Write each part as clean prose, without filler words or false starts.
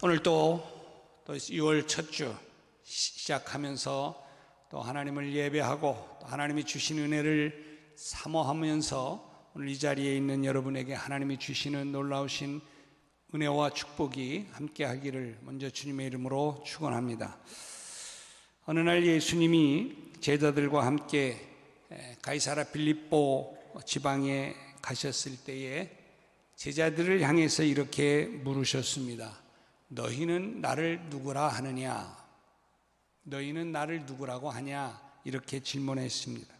오늘 또 6월 첫 주 시작하면서 또 하나님을 예배하고 또 하나님이 주신 은혜를 사모하면서 오늘 이 자리에 있는 여러분에게 하나님이 주시는 놀라우신 은혜와 축복이 함께 하기를 먼저 주님의 이름으로 축원합니다. 어느 날 예수님이 제자들과 함께 가이사랴 빌립보 지방에 가셨을 때에 제자들을 향해서 이렇게 물으셨습니다. 너희는 나를 누구라 하느냐? 너희는 나를 누구라고 하냐? 이렇게 질문했습니다.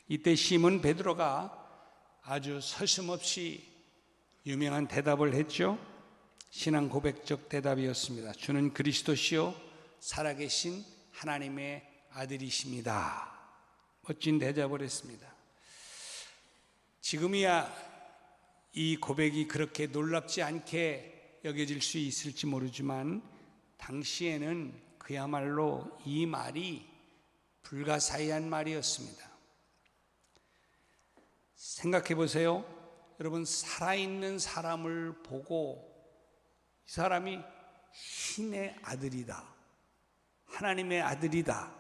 이때 시몬 베드로가 아주 서슴없이 유명한 대답을 했죠. 신앙 고백적 대답이었습니다. 주는 그리스도시요 살아계신 하나님의 아들이십니다. 멋진 대답을 했습니다. 지금이야 이 고백이 그렇게 놀랍지 않게 여겨질 수 있을지 모르지만 당시에는 그야말로 이 말이 불가사의한 말이었습니다. 생각해 보세요. 여러분, 살아있는 사람을 보고 이 사람이 신의 아들이다, 하나님의 아들이다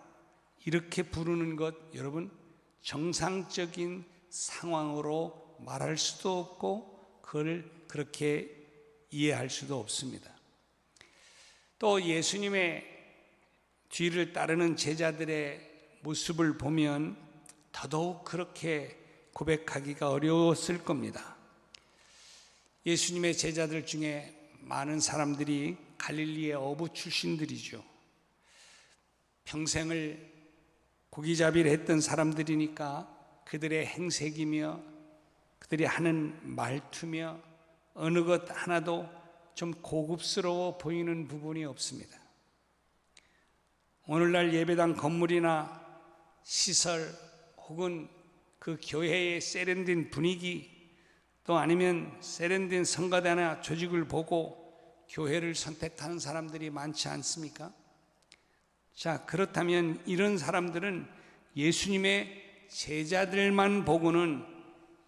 이렇게 부르는 것, 여러분 정상적인 상황으로 말할 수도 없고 그걸 그렇게 이해할 수도 없습니다. 또 예수님의 뒤를 따르는 제자들의 모습을 보면 더더욱 그렇게 고백하기가 어려웠을 겁니다. 예수님의 제자들 중에 많은 사람들이 갈릴리의 어부 출신들이죠. 평생을 고기잡이를 했던 사람들이니까 그들의 행색이며 그들이 하는 말투며 어느 것 하나도 좀 고급스러워 보이는 부분이 없습니다. 오늘날 예배당 건물이나 시설 혹은 그 교회의 세련된 분위기 또 아니면 세련된 성가대나 조직을 보고 교회를 선택하는 사람들이 많지 않습니까? 자, 그렇다면 이런 사람들은 예수님의 제자들만 보고는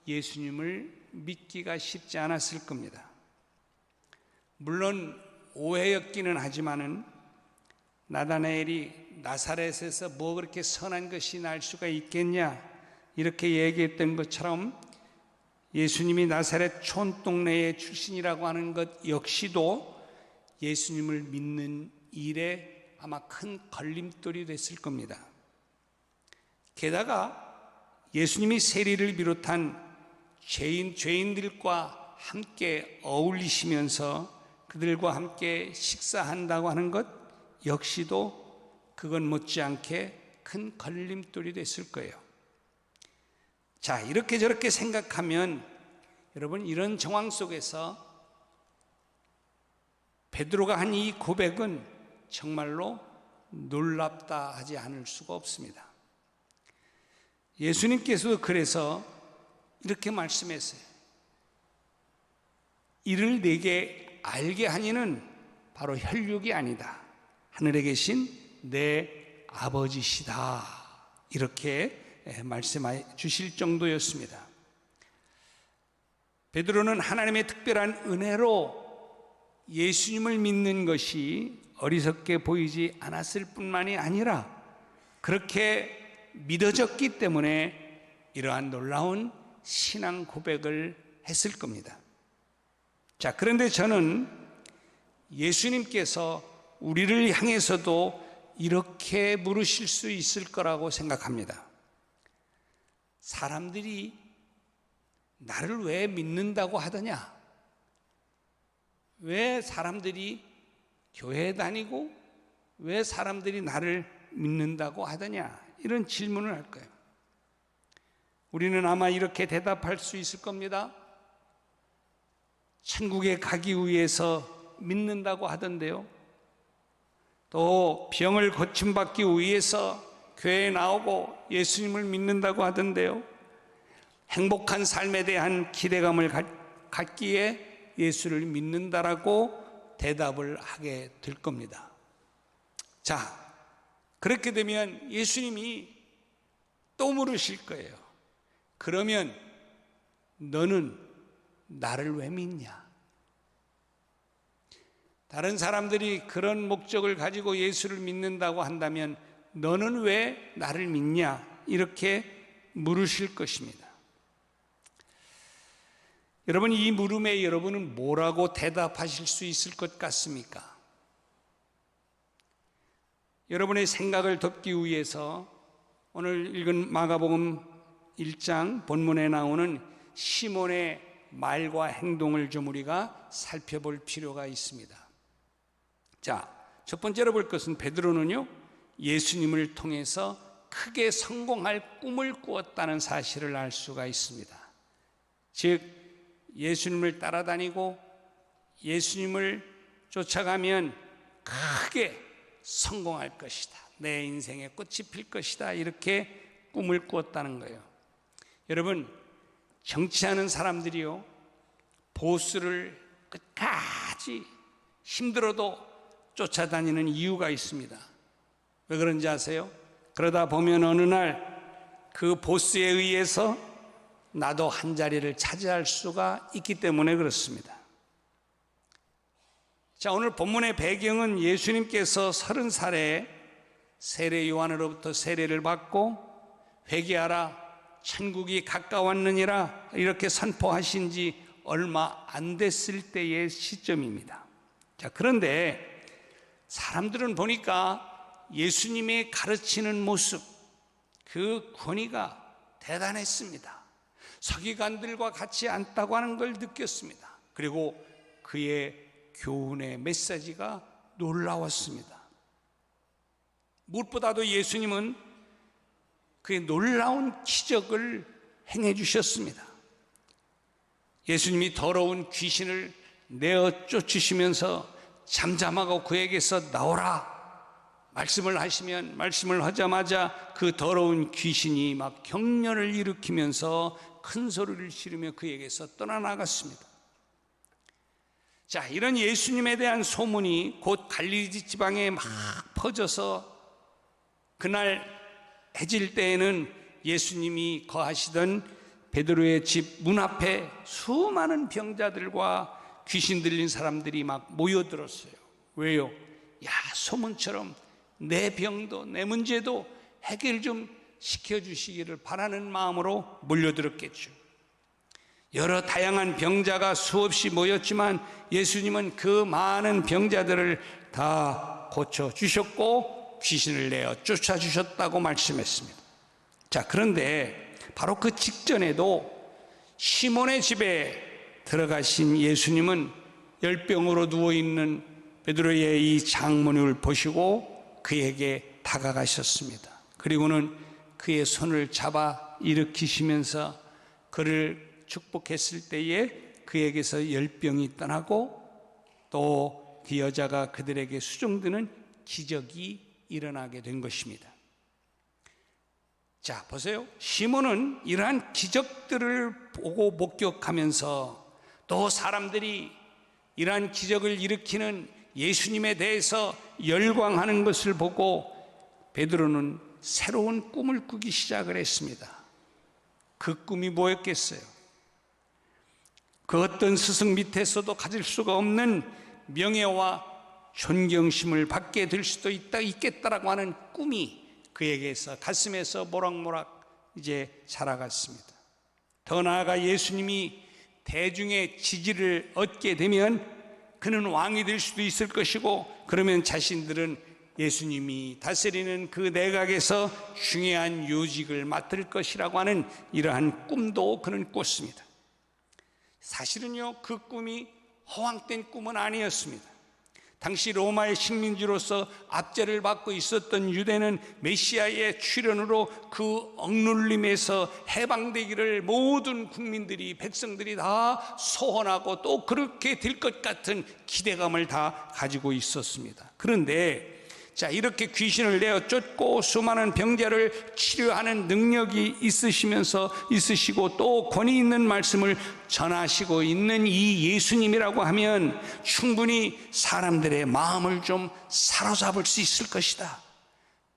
예수님을 믿기가 쉽지 않았을 겁니다. 물론 오해였기는 하지만은 나다나엘이 나사렛에서 뭐 그렇게 선한 것이 날 수가 있겠냐 이렇게 얘기했던 것처럼 예수님이 나사렛 촌동네의 출신이라고 하는 것 역시도 예수님을 믿는 일에 아마 큰 걸림돌이 됐을 겁니다. 게다가 예수님이 세리를 비롯한 죄인들과 함께 어울리시면서 그들과 함께 식사한다고 하는 것 역시도 그건 못지않게 큰 걸림돌이 됐을 거예요. 자, 이렇게 저렇게 생각하면 여러분, 이런 정황 속에서 베드로가 한 이 고백은 정말로 놀랍다 하지 않을 수가 없습니다. 예수님께서도 그래서 이렇게 말씀했어요. 이를 내게 알게 하니는 바로 혈육이 아니다, 하늘에 계신 내 아버지시다, 이렇게 말씀해 주실 정도였습니다. 베드로는 하나님의 특별한 은혜로 예수님을 믿는 것이 어리석게 보이지 않았을 뿐만이 아니라 그렇게 믿어졌기 때문에 이러한 놀라운 신앙 고백을 했을 겁니다. 자, 그런데 저는 예수님께서 우리를 향해서도 이렇게 물으실 수 있을 거라고 생각합니다. 사람들이 나를 왜 믿는다고 하더냐? 왜 사람들이 교회 다니고 왜 사람들이 나를 믿는다고 하더냐? 이런 질문을 할 거예요. 우리는 아마 이렇게 대답할 수 있을 겁니다. 천국에 가기 위해서 믿는다고 하던데요. 또 병을 고침받기 위해서 교회에 나오고 예수님을 믿는다고 하던데요. 행복한 삶에 대한 기대감을 갖기에 예수를 믿는다라고 대답을 하게 될 겁니다. 자, 그렇게 되면 예수님이 또 물으실 거예요. 그러면 너는 나를 왜 믿냐? 다른 사람들이 그런 목적을 가지고 예수를 믿는다고 한다면 너는 왜 나를 믿냐? 이렇게 물으실 것입니다. 여러분, 이 물음에 여러분은 뭐라고 대답하실 수 있을 것 같습니까? 여러분의 생각을 덮기 위해서 오늘 읽은 마가복음 1장 본문에 나오는 시몬의 말과 행동을 좀 우리가 살펴볼 필요가 있습니다. 자, 첫 번째로 볼 것은 베드로는요, 예수님을 통해서 크게 성공할 꿈을 꾸었다는 사실을 알 수가 있습니다. 즉, 예수님을 따라다니고 예수님을 쫓아가면 크게 성공할 것이다. 내 인생에 꽃이 필 것이다. 이렇게 꿈을 꾸었다는 거예요. 여러분, 정치하는 사람들이요, 보스를 끝까지 힘들어도 쫓아다니는 이유가 있습니다. 왜 그런지 아세요? 그러다 보면 어느 날 그 보스에 의해서 나도 한 자리를 차지할 수가 있기 때문에 그렇습니다. 자, 오늘 본문의 배경은 예수님께서 30살에 세례 요한으로부터 세례를 받고 회개하라, 천국이 가까웠느니라 이렇게 선포하신 지 얼마 안 됐을 때의 시점입니다. 자, 그런데 사람들은 보니까 예수님의 가르치는 모습, 그 권위가 대단했습니다. 서기관들과 같이 앉다고 하는 걸 느꼈습니다. 그리고 그의 교훈의 메시지가 놀라웠습니다. 무엇보다도 예수님은 그의 놀라운 기적을 행해 주셨습니다. 예수님이 더러운 귀신을 내어 쫓으시면서 잠잠하고 그에게서 나오라 말씀을 하시면, 말씀을 하자마자 그 더러운 귀신이 막 경련을 일으키면서 큰 소리를 지르며 그에게서 떠나나갔습니다. 자, 이런 예수님에 대한 소문이 곧 갈릴리 지방에 막 퍼져서 그날 해질 때에는 예수님이 거하시던 베드로의 집 문 앞에 수많은 병자들과 귀신 들린 사람들이 막 모여들었어요. 왜요? 야, 소문처럼 내 병도 내 문제도 해결 좀 시켜주시기를 바라는 마음으로 몰려들었겠죠. 여러 다양한 병자가 수없이 모였지만 예수님은 그 많은 병자들을 다 고쳐주셨고 귀신을 내어 쫓아주셨다고 말씀했습니다. 자, 그런데 바로 그 직전에도 시몬의 집에 들어가신 예수님은 열병으로 누워있는 베드로의 이 장모님을 보시고 그에게 다가가셨습니다. 그리고는 그의 손을 잡아 일으키시면서 그를 축복했을 때에 그에게서 열병이 떠나고 또 그 여자가 그들에게 수종드는 기적이 일어나게 된 것입니다. 자, 보세요. 시몬은 이러한 기적들을 보고 목격하면서 또 사람들이 이러한 기적을 일으키는 예수님에 대해서 열광하는 것을 보고 베드로는 새로운 꿈을 꾸기 시작을 했습니다. 그 꿈이 뭐였겠어요? 그 어떤 스승 밑에서도 가질 수가 없는 명예와 존경심을 받게 될 수도 있겠다라고 하는 꿈이 그에게서 가슴에서 모락모락 이제 자라갔습니다. 더 나아가 예수님이 대중의 지지를 얻게 되면 그는 왕이 될 수도 있을 것이고, 그러면 자신들은 예수님이 다스리는 그 내각에서 중요한 요직을 맡을 것이라고 하는 이러한 꿈도 그는 꿨습니다. 사실은요, 그 꿈이 허황된 꿈은 아니었습니다. 당시 로마의 식민지로서 압제를 받고 있었던 유대는 메시아의 출현으로 그 억눌림에서 해방되기를 모든 국민들이, 백성들이 다 소원하고 또 그렇게 될 것 같은 기대감을 다 가지고 있었습니다. 그런데 자, 이렇게 귀신을 내어 쫓고 수많은 병자를 치료하는 능력이 있으시고 또 권위 있는 말씀을 전하시고 있는 이 예수님이라고 하면 충분히 사람들의 마음을 좀 사로잡을 수 있을 것이다.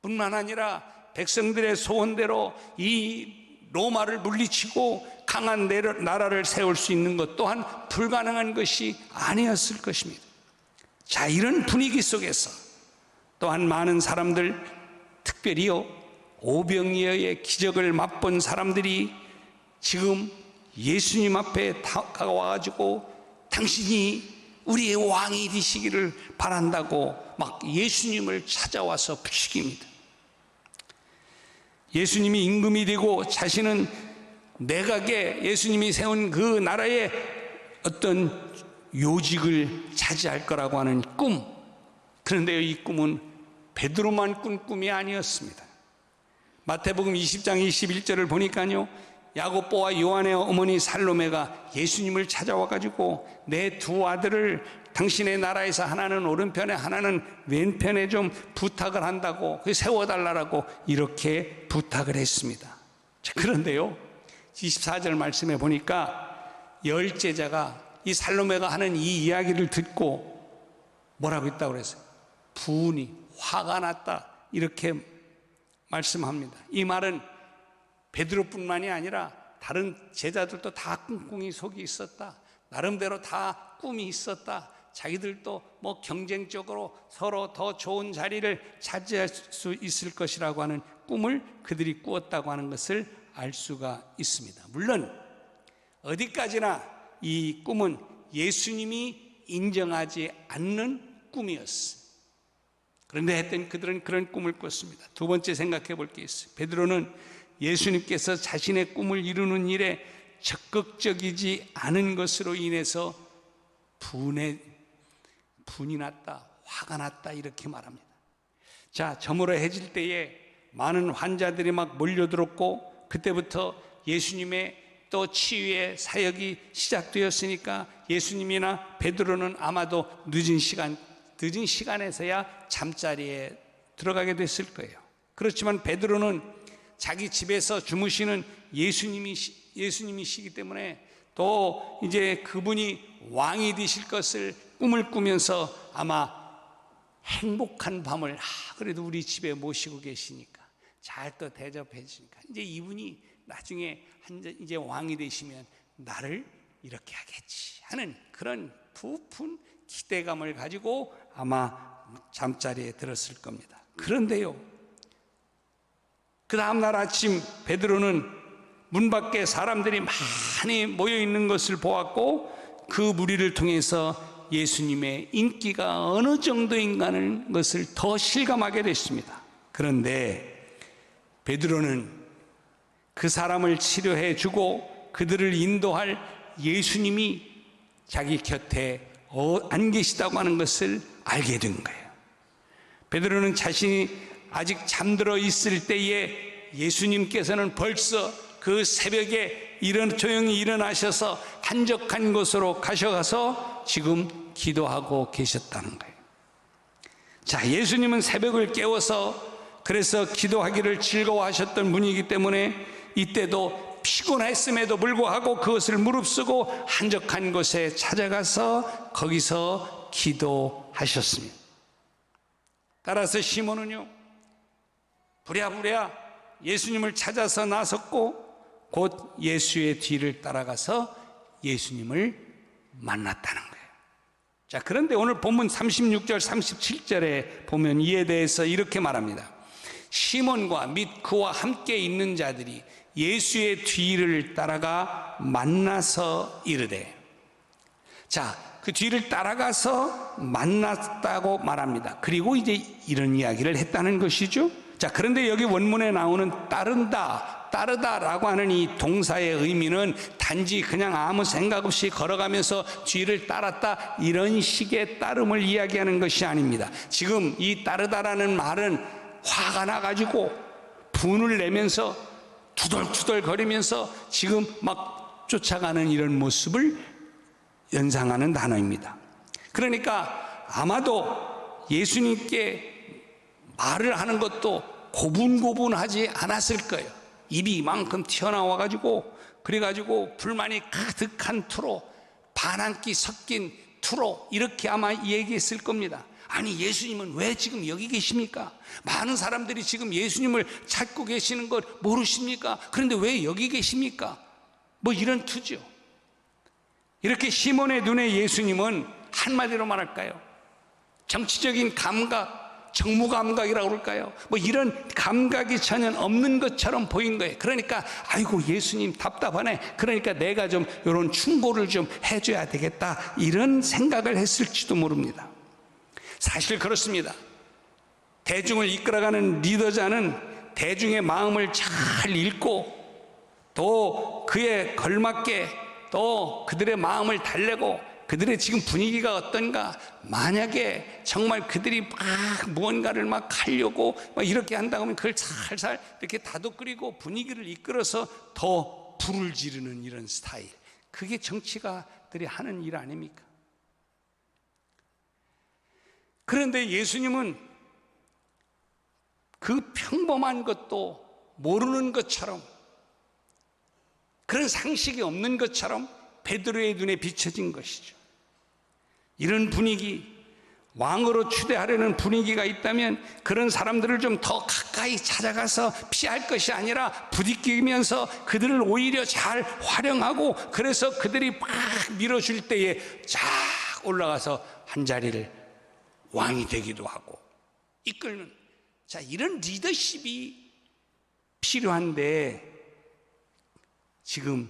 뿐만 아니라 백성들의 소원대로 이 로마를 물리치고 강한 나라를 세울 수 있는 것 또한 불가능한 것이 아니었을 것입니다. 자, 이런 분위기 속에서 또한 많은 사람들, 특별히요 오병이어의 기적을 맛본 사람들이 지금 예수님 앞에 다가와가지고 당신이 우리의 왕이 되시기를 바란다고 막 예수님을 찾아와서 부추깁니다. 예수님이 임금이 되고 자신은 내각에 예수님이 세운 그 나라의 어떤 요직을 차지할 거라고 하는 꿈. 그런데 이 꿈은 베드로만 꾼 꿈이 아니었습니다. 마태복음 20장 21절을 보니까요, 야고보와 요한의 어머니 살로메가 예수님을 찾아와 가지고 내 두 아들을 당신의 나라에서 하나는 오른편에 하나는 왼편에 좀 부탁을 한다고 세워달라고 이렇게 부탁을 했습니다. 자, 그런데요 24절 말씀에 보니까 열 제자가 이 살로메가 하는 이 이야기를 듣고 뭐라고 했다고 그랬어요? 분이 화가 났다 이렇게 말씀합니다. 이 말은 베드로뿐만이 아니라 다른 제자들도 다 꿍꿍이 속이 있었다. 나름대로 다 꿈이 있었다. 자기들도 뭐 경쟁적으로 서로 더 좋은 자리를 차지할 수 있을 것이라고 하는 꿈을 그들이 꾸었다고 하는 것을 알 수가 있습니다. 물론 어디까지나 이 꿈은 예수님이 인정하지 않는 꿈이었어요. 그런데 하여튼 그들은 그런 꿈을 꿨습니다. 두 번째 생각해 볼 게 있어요. 베드로는 예수님께서 자신의 꿈을 이루는 일에 적극적이지 않은 것으로 인해서 분이 났다, 화가 났다 이렇게 말합니다. 자, 저물어 해질 때에 많은 환자들이 막 몰려들었고 그때부터 예수님의 또 치유의 사역이 시작되었으니까 예수님이나 베드로는 아마도 늦은 시간에서야 잠자리에 들어가게 됐을 거예요. 그렇지만 베드로는 자기 집에서 주무시는 예수님이시기 때문에 또 이제 그분이 왕이 되실 것을 꿈을 꾸면서 아마 행복한 밤을 그래도 우리 집에 모시고 계시니까 잘 또 대접해 주니까 이제 이분이 나중에 이제 왕이 되시면 나를 이렇게 하겠지 하는 그런 부푼 기대감을 가지고 아마 잠자리에 들었을 겁니다. 그런데요, 그 다음날 아침 베드로는 문 밖에 사람들이 많이 모여 있는 것을 보았고 그 무리를 통해서 예수님의 인기가 어느 정도인가는 것을 더 실감하게 됐습니다. 그런데 베드로는 그 사람을 치료해 주고 그들을 인도할 예수님이 자기 곁에 안 계시다고 하는 것을 알게 된 거예요. 베드로는 자신이 아직 잠들어 있을 때에 예수님께서는 벌써 그 새벽에 조용히 일어나셔서 한적한 곳으로 가셔가서 지금 기도하고 계셨다는 거예요. 자, 예수님은 새벽을 깨워서 그래서 기도하기를 즐거워하셨던 분이기 때문에 이때도 피곤했음에도 불구하고 그것을 무릅쓰고 한적한 곳에 찾아가서 거기서 기도하셨습니다. 따라서 시몬은요 부랴부랴 예수님을 찾아서 나섰고 곧 예수의 뒤를 따라가서 예수님을 만났다는 거예요. 자, 그런데 오늘 본문 36절 37절에 보면 이에 대해서 이렇게 말합니다. 시몬과 및 그와 함께 있는 자들이 예수의 뒤를 따라가 만나서 이르되, 자, 그 뒤를 따라가서 만났다고 말합니다. 그리고 이제 이런 이야기를 했다는 것이죠. 자, 그런데 여기 원문에 나오는 따르다라고 하는 이 동사의 의미는 단지 그냥 아무 생각 없이 걸어가면서 뒤를 따랐다 이런 식의 따름을 이야기하는 것이 아닙니다. 지금 이 따르다라는 말은 화가 나가지고 분을 내면서 투덜투덜 거리면서 지금 막 쫓아가는 이런 모습을 연상하는 단어입니다. 그러니까 아마도 예수님께 말을 하는 것도 고분고분하지 않았을 거예요. 입이 이만큼 튀어나와가지고 그래가지고 불만이 가득한 투로, 반항기 섞인 투로 이렇게 아마 얘기했을 겁니다. 아니, 예수님은 왜 지금 여기 계십니까? 많은 사람들이 지금 예수님을 찾고 계시는 걸 모르십니까? 그런데 왜 여기 계십니까? 뭐 이런 투죠. 이렇게 시몬의 눈에 예수님은 한마디로 말할까요? 정치적인 감각, 정무감각이라고 그럴까요? 뭐 이런 감각이 전혀 없는 것처럼 보인 거예요. 그러니까 아이고 예수님 답답하네. 그러니까 내가 좀 이런 충고를 좀 해줘야 되겠다, 이런 생각을 했을지도 모릅니다. 사실 그렇습니다. 대중을 이끌어가는 리더자는 대중의 마음을 잘 읽고 또 그에 걸맞게 또 그들의 마음을 달래고 그들의 지금 분위기가 어떤가, 만약에 정말 그들이 막 무언가를 막 하려고 막 이렇게 한다고 하면 그걸 살살 이렇게 다독거리고 분위기를 이끌어서 더 불을 지르는 이런 스타일, 그게 정치가들이 하는 일 아닙니까? 그런데 예수님은 그 평범한 것도 모르는 것처럼, 그런 상식이 없는 것처럼 베드로의 눈에 비춰진 것이죠. 이런 분위기, 왕으로 추대하려는 분위기가 있다면 그런 사람들을 좀 더 가까이 찾아가서 피할 것이 아니라 부딪히면서 그들을 오히려 잘 활용하고, 그래서 그들이 막 밀어줄 때에 쫙 올라가서 한 자리를 왕이 되기도 하고 이끌는, 자, 이런 리더십이 필요한데 지금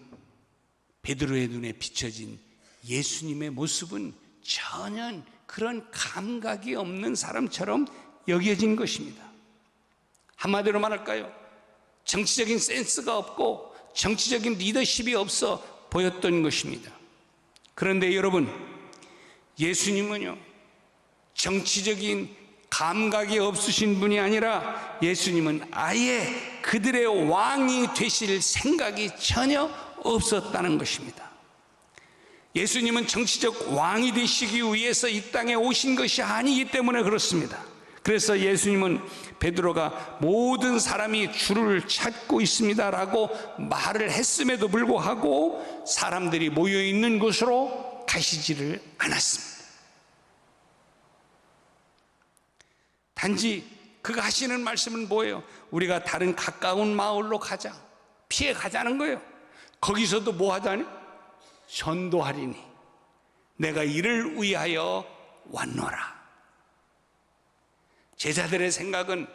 베드로의 눈에 비춰진 예수님의 모습은 전혀 그런 감각이 없는 사람처럼 여겨진 것입니다. 한마디로 말할까요? 정치적인 센스가 없고 정치적인 리더십이 없어 보였던 것입니다. 그런데 여러분, 예수님은요, 정치적인 감각이 없으신 분이 아니라 예수님은 아예 그들의 왕이 되실 생각이 전혀 없었다는 것입니다. 예수님은 정치적 왕이 되시기 위해서 이 땅에 오신 것이 아니기 때문에 그렇습니다. 그래서 예수님은 베드로가 모든 사람이 주를 찾고 있습니다라고 말을 했음에도 불구하고 사람들이 모여있는 곳으로 가시지를 않았습니다. 단지 그가 하시는 말씀은 뭐예요? 우리가 다른 가까운 마을로 가자, 피해 가자는 거예요. 거기서도 뭐 하자니? 전도하리니 내가 이를 위하여 왔노라. 제자들의 생각은,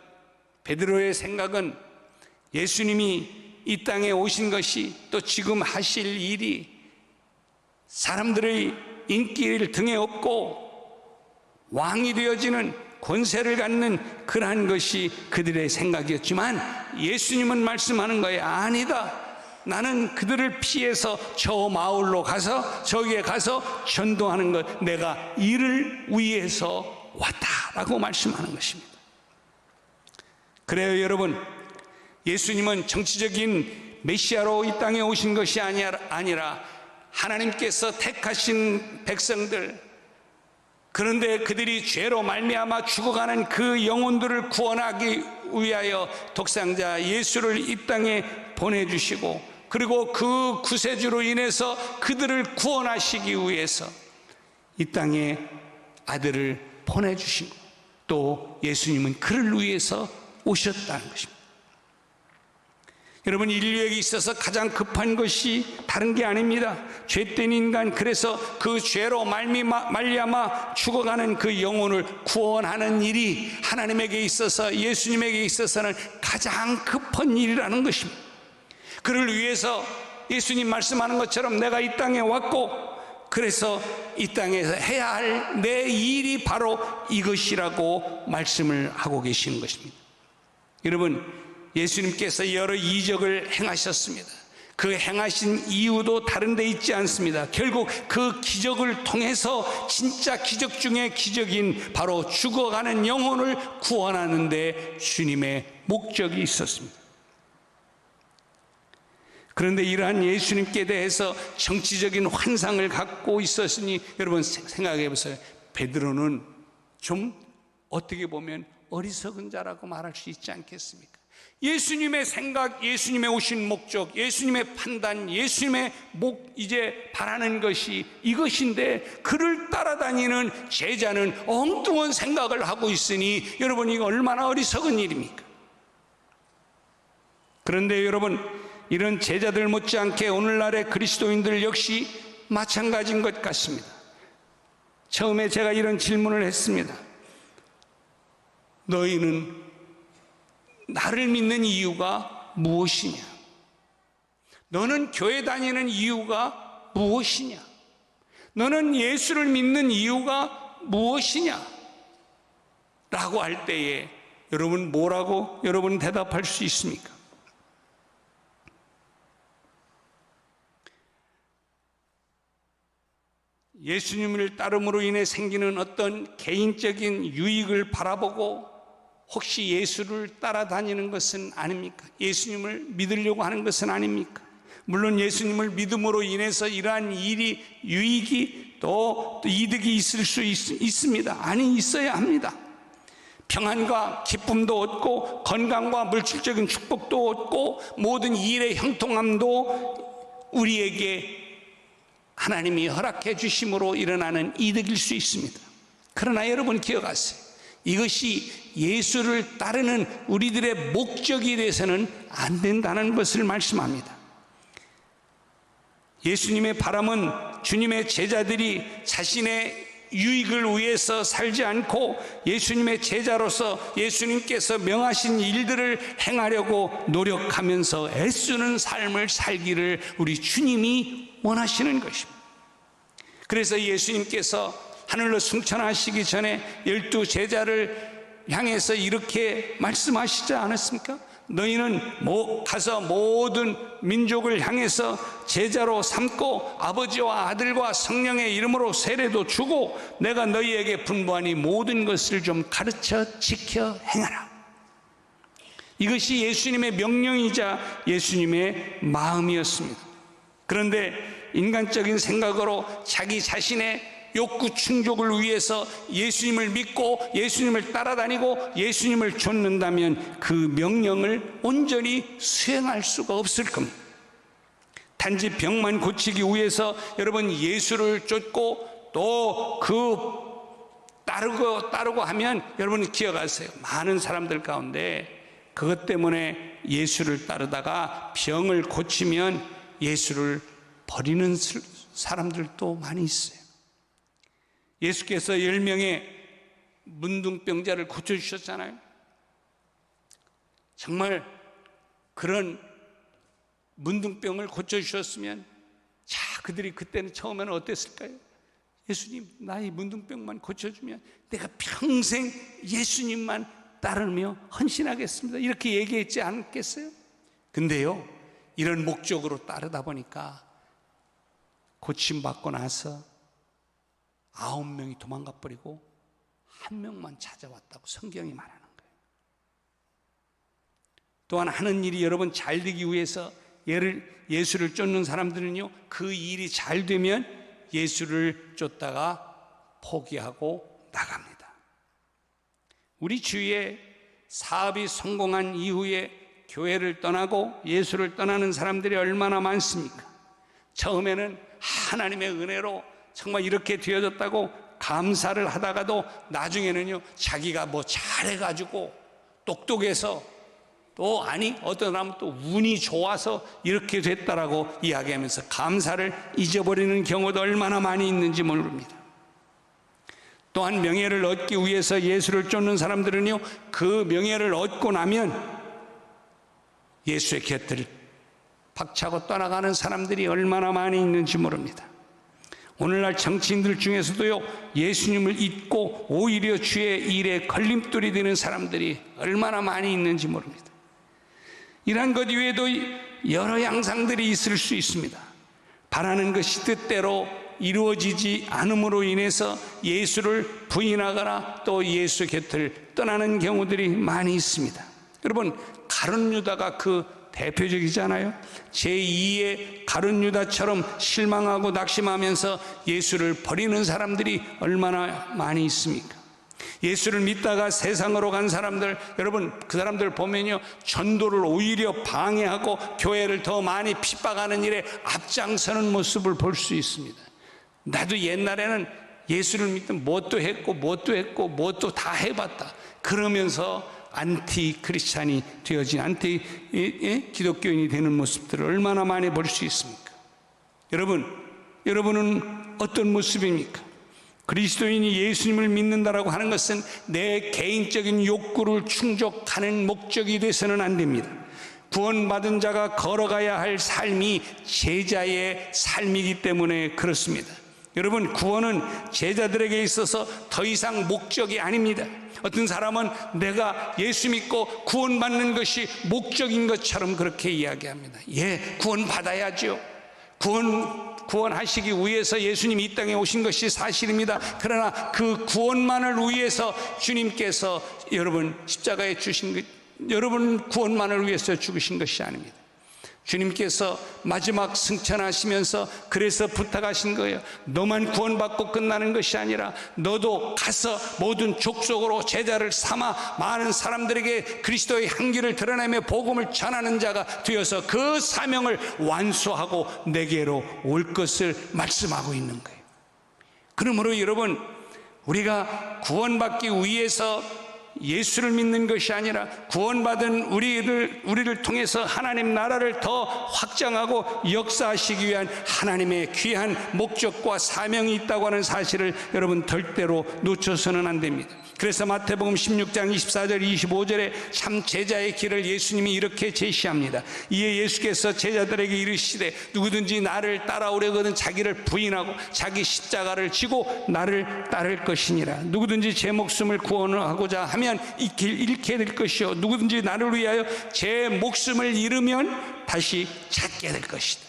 베드로의 생각은 예수님이 이 땅에 오신 것이, 또 지금 하실 일이 사람들의 인기를 등에 업고 왕이 되어지는 권세를 갖는 그러한 것이 그들의 생각이었지만 예수님은 말씀하는 거예요. 아니다. 나는 그들을 피해서 저 마을로 가서 저기에 가서 전도하는 것, 내가 이를 위해서 왔다라고 말씀하는 것입니다. 그래요, 여러분, 예수님은 정치적인 메시아로 이 땅에 오신 것이 아니라 하나님께서 택하신 백성들, 그런데 그들이 죄로 말미암아 죽어가는 그 영혼들을 구원하기 위하여 독생자 예수를 이 땅에 보내주시고, 그리고 그 구세주로 인해서 그들을 구원하시기 위해서 이 땅에 아들을 보내주시고, 또 예수님은 그를 위해서 오셨다는 것입니다. 여러분, 인류에게 있어서 가장 급한 것이 다른 게 아닙니다. 죄된 인간, 그래서 그 죄로 말미암아 죽어가는 그 영혼을 구원하는 일이 하나님에게 있어서, 예수님에게 있어서는 가장 급한 일이라는 것입니다. 그를 위해서 예수님 말씀하는 것처럼 내가 이 땅에 왔고, 그래서 이 땅에서 해야 할 내 일이 바로 이것이라고 말씀을 하고 계시는 것입니다. 여러분, 예수님께서 여러 이적을 행하셨습니다. 그 행하신 이유도 다른 데 있지 않습니다. 결국 그 기적을 통해서 진짜 기적 중에 기적인 바로 죽어가는 영혼을 구원하는 데 주님의 목적이 있었습니다. 그런데 이러한 예수님께 대해서 정치적인 환상을 갖고 있었으니 여러분 생각해 보세요. 베드로는 좀 어떻게 보면 어리석은 자라고 말할 수 있지 않겠습니까? 예수님의 생각, 예수님의 오신 목적, 예수님의 판단, 예수님의 이제 바라는 것이 이것인데 그를 따라다니는 제자는 엉뚱한 생각을 하고 있으니 여러분, 이거 얼마나 어리석은 일입니까? 그런데 여러분, 이런 제자들 못지않게 오늘날의 그리스도인들 역시 마찬가지인 것 같습니다. 처음에 제가 이런 질문을 했습니다. 너희는 나를 믿는 이유가 무엇이냐? 너는 교회 다니는 이유가 무엇이냐? 너는 예수를 믿는 이유가 무엇이냐? 라고 할 때에 여러분 뭐라고 여러분 대답할 수 있습니까? 예수님을 따름으로 인해 생기는 어떤 개인적인 유익을 바라보고 혹시 예수를 따라다니는 것은 아닙니까? 예수님을 믿으려고 하는 것은 아닙니까? 물론 예수님을 믿음으로 인해서 이러한 일이 유익이 또 이득이 있을 수 있습니다. 아니, 있어야 합니다. 평안과 기쁨도 얻고 건강과 물질적인 축복도 얻고 모든 일의 형통함도 우리에게 하나님이 허락해 주심으로 일어나는 이득일 수 있습니다. 그러나 여러분 기억하세요. 이것이 예수를 따르는 우리들의 목적이 돼서는 안 된다는 것을 말씀합니다. 예수님의 바람은 주님의 제자들이 자신의 유익을 위해서 살지 않고 예수님의 제자로서 예수님께서 명하신 일들을 행하려고 노력하면서 애쓰는 삶을 살기를 우리 주님이 원하시는 것입니다. 그래서 예수님께서 하늘로 승천하시기 전에 12 제자를 향해서 이렇게 말씀하시지 않았습니까? 너희는 가서 모든 민족을 향해서 제자로 삼고 아버지와 아들과 성령의 이름으로 세례도 주고 내가 너희에게 분부하니 모든 것을 좀 가르쳐 지켜 행하라. 이것이 예수님의 명령이자 예수님의 마음이었습니다. 그런데 인간적인 생각으로 자기 자신의 욕구 충족을 위해서 예수님을 믿고 예수님을 따라다니고 예수님을 좇는다면 그 명령을 온전히 수행할 수가 없을 겁니다. 단지 병만 고치기 위해서 여러분 예수를 쫓고 또 따르고 하면 여러분 기억하세요. 많은 사람들 가운데 그것 때문에 예수를 따르다가 병을 고치면 예수를 버리는 사람들도 많이 있어요. 예수께서 10명의 문둥병자를 고쳐주셨잖아요. 정말 그런 문둥병을 고쳐주셨으면 그들이 그때는 처음에는 어땠을까요? 예수님, 나의 문둥병만 고쳐주면 내가 평생 예수님만 따르며 헌신하겠습니다. 이렇게 얘기했지 않겠어요? 근데요, 이런 목적으로 따르다 보니까 고침받고 나서 9명이 도망가 버리고 1명만 찾아왔다고 성경이 말하는 거예요. 또한 하는 일이 여러분 잘 되기 위해서 예수를 쫓는 사람들은요, 그 일이 잘 되면 예수를 쫓다가 포기하고 나갑니다. 우리 주위에 사업이 성공한 이후에 교회를 떠나고 예수를 떠나는 사람들이 얼마나 많습니까? 처음에는 하나님의 은혜로 정말 이렇게 되어졌다고 감사를 하다가도 나중에는요, 자기가 잘해가지고 똑똑해서 또 어떤 사람은 또 운이 좋아서 이렇게 됐다라고 이야기하면서 감사를 잊어버리는 경우도 얼마나 많이 있는지 모릅니다. 또한 명예를 얻기 위해서 예수를 쫓는 사람들은요, 그 명예를 얻고 나면 예수의 곁을 박차고 떠나가는 사람들이 얼마나 많이 있는지 모릅니다. 오늘날 정치인들 중에서도요, 예수님을 잊고 오히려 주의 일에 걸림돌이 되는 사람들이 얼마나 많이 있는지 모릅니다. 이러한 것 이외에도 여러 양상들이 있을 수 있습니다. 바라는 것이 뜻대로 이루어지지 않음으로 인해서 예수를 부인하거나 또 예수 곁을 떠나는 경우들이 많이 있습니다. 여러분, 가룟 유다가 그 대표적이잖아요. 제2의 가룟 유다처럼 실망하고 낙심하면서 예수를 버리는 사람들이 얼마나 많이 있습니까? 예수를 믿다가 세상으로 간 사람들, 여러분 그 사람들 보면요, 전도를 오히려 방해하고 교회를 더 많이 핍박하는 일에 앞장서는 모습을 볼 수 있습니다. 나도 옛날에는 예수를 믿던 뭣도 뭣도 다 해봤다 그러면서 안티 크리스찬이 되어진 안티 기독교인이 되는 모습들을 얼마나 많이 볼 수 있습니까? 여러분은 어떤 모습입니까? 그리스도인이 예수님을 믿는다라고 하는 것은 내 개인적인 욕구를 충족하는 목적이 돼서는 안 됩니다. 구원받은 자가 걸어가야 할 삶이 제자의 삶이기 때문에 그렇습니다. 여러분, 구원은 제자들에게 있어서 더 이상 목적이 아닙니다. 어떤 사람은 내가 예수 믿고 구원받는 것이 목적인 것처럼 그렇게 이야기합니다. 예, 구원받아야죠. 구원하시기 위해서 예수님이 이 땅에 오신 것이 사실입니다. 그러나 그 구원만을 위해서 주님께서 여러분 십자가에 주신 것, 여러분 구원만을 위해서 죽으신 것이 아닙니다. 주님께서 마지막 승천하시면서 그래서 부탁하신 거예요. 너만 구원받고 끝나는 것이 아니라 너도 가서 모든 족속으로 제자를 삼아 많은 사람들에게 그리스도의 향기를 드러내며 복음을 전하는 자가 되어서 그 사명을 완수하고 내게로 올 것을 말씀하고 있는 거예요. 그러므로 여러분, 우리가 구원받기 위해서 예수를 믿는 것이 아니라 구원받은 우리를 통해서 하나님 나라를 더 확장하고 역사하시기 위한 하나님의 귀한 목적과 사명이 있다고 하는 사실을 여러분 절대로 놓쳐서는 안 됩니다. 그래서 마태복음 16장 24절 25절에 참 제자의 길을 예수님이 이렇게 제시합니다. 이에 예수께서 제자들에게 이르시되 누구든지 나를 따라오려거든 자기를 부인하고 자기 십자가를 지고 나를 따를 것이니라. 누구든지 제 목숨을 구원하고자 하면 잃게 될 것이요 누구든지 나를 위하여 제 목숨을 잃으면 다시 찾게 될 것이다.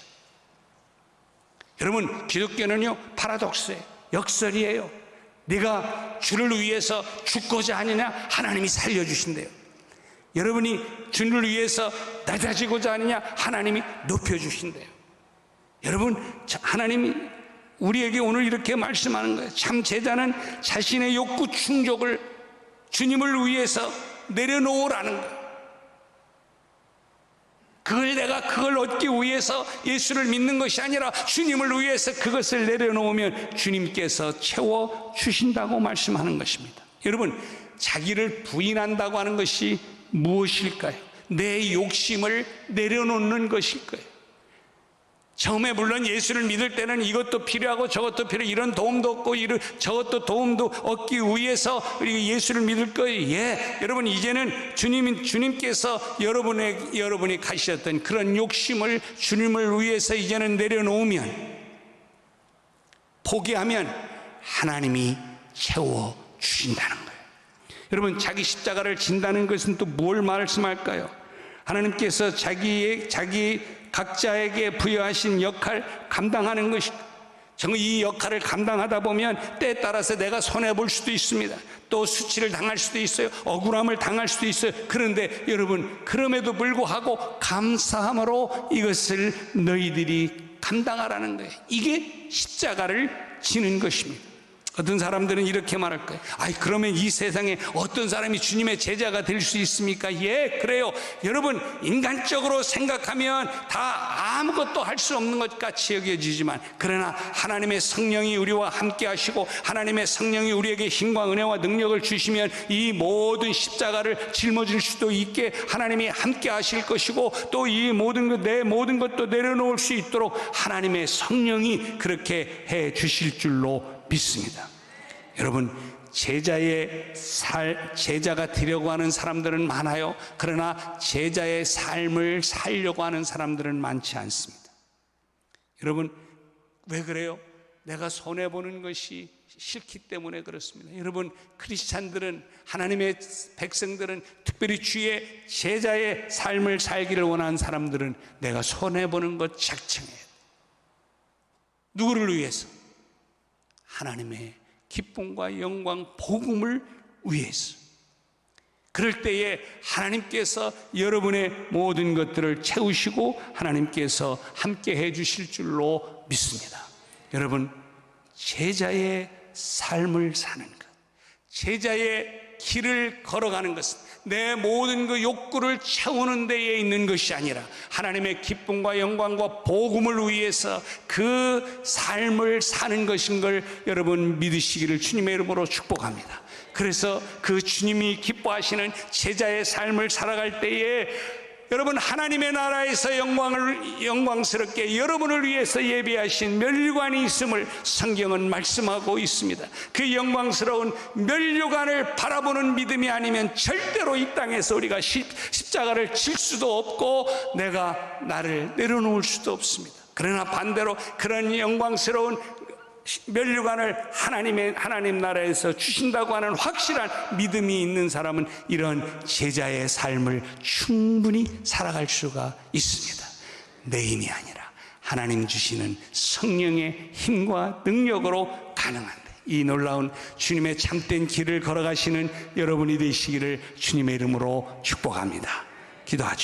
여러분, 기독교는요 파라독스예요. 역설이에요. 네가 주를 위해서 죽고자 하느냐, 하나님이 살려주신대요. 여러분이 주를 위해서 낮아지고자 하느냐, 하나님이 높여주신대요. 여러분, 하나님이 우리에게 오늘 이렇게 말씀하는 거예요. 참 제자는 자신의 욕구 충족을 주님을 위해서 내려놓으라는 거예요. 그걸 얻기 위해서 예수를 믿는 것이 아니라 주님을 위해서 그것을 내려놓으면 주님께서 채워주신다고 말씀하는 것입니다. 여러분, 자기를 부인한다고 하는 것이 무엇일까요? 내 욕심을 내려놓는 것일까요? 처음에 물론 예수를 믿을 때는 이것도 필요하고 저것도 필요하고 이런 도움도 얻고 저것도 도움도 얻기 위해서 우리가 예수를 믿을 거예요. 예, 여러분, 이제는 주님께서 여러분이 가셨던 그런 욕심을 주님을 위해서 이제는 내려놓으면, 포기하면 하나님이 채워주신다는 거예요. 여러분, 자기 십자가를 진다는 것은 또 뭘 말씀할까요? 하나님께서 자기 각자에게 부여하신 역할 감당하는 것입니다. 정말 이 역할을 감당하다 보면 때에 따라서 내가 손해볼 수도 있습니다. 또 수치를 당할 수도 있어요. 억울함을 당할 수도 있어요. 그런데 여러분, 그럼에도 불구하고 감사함으로 이것을 너희들이 감당하라는 거예요. 이게 십자가를 지는 것입니다. 어떤 사람들은 이렇게 말할 거예요. 그러면 이 세상에 어떤 사람이 주님의 제자가 될 수 있습니까? 예, 그래요. 여러분, 인간적으로 생각하면 다 아무것도 할 수 없는 것 같이 여겨지지만, 그러나 하나님의 성령이 우리와 함께 하시고 하나님의 성령이 우리에게 힘과 은혜와 능력을 주시면 이 모든 십자가를 짊어질 수도 있게 하나님이 함께 하실 것이고, 또 이 내 모든 것도 내려놓을 수 있도록 하나님의 성령이 그렇게 해 주실 줄로 믿습니다. 여러분, 제자가 되려고 하는 사람들은 많아요. 그러나 제자의 삶을 살려고 하는 사람들은 많지 않습니다. 여러분, 왜 그래요? 내가 손해보는 것이 싫기 때문에 그렇습니다. 여러분, 크리스찬들은, 하나님의 백성들은, 특별히 주의 제자의 삶을 살기를 원하는 사람들은 내가 손해보는 것 작정해야 돼요. 누구를 위해서? 하나님의 기쁨과 영광, 복음을 위해서. 그럴 때에 하나님께서 여러분의 모든 것들을 채우시고 하나님께서 함께 해 주실 줄로 믿습니다. 여러분, 제자의 삶을 사는 것, 제자의 길을 걸어가는 것은 내 모든 그 욕구를 채우는 데에 있는 것이 아니라 하나님의 기쁨과 영광과 복음을 위해서 그 삶을 사는 것인 걸 여러분 믿으시기를 주님의 이름으로 축복합니다. 그래서 그 주님이 기뻐하시는 제자의 삶을 살아갈 때에 여러분, 하나님의 나라에서 영광스럽게 여러분을 위해서 예비하신 면류관이 있음을 성경은 말씀하고 있습니다. 그 영광스러운 면류관을 바라보는 믿음이 아니면 절대로 이 땅에서 우리가 십자가를 질 수도 없고 내가 나를 내려놓을 수도 없습니다. 그러나 반대로 그런 영광스러운 면류관을 하나님 나라에서 주신다고 하는 확실한 믿음이 있는 사람은 이런 제자의 삶을 충분히 살아갈 수가 있습니다. 내 힘이 아니라 하나님 주시는 성령의 힘과 능력으로 가능한데, 이 놀라운 주님의 참된 길을 걸어가시는 여러분이 되시기를 주님의 이름으로 축복합니다. 기도하죠.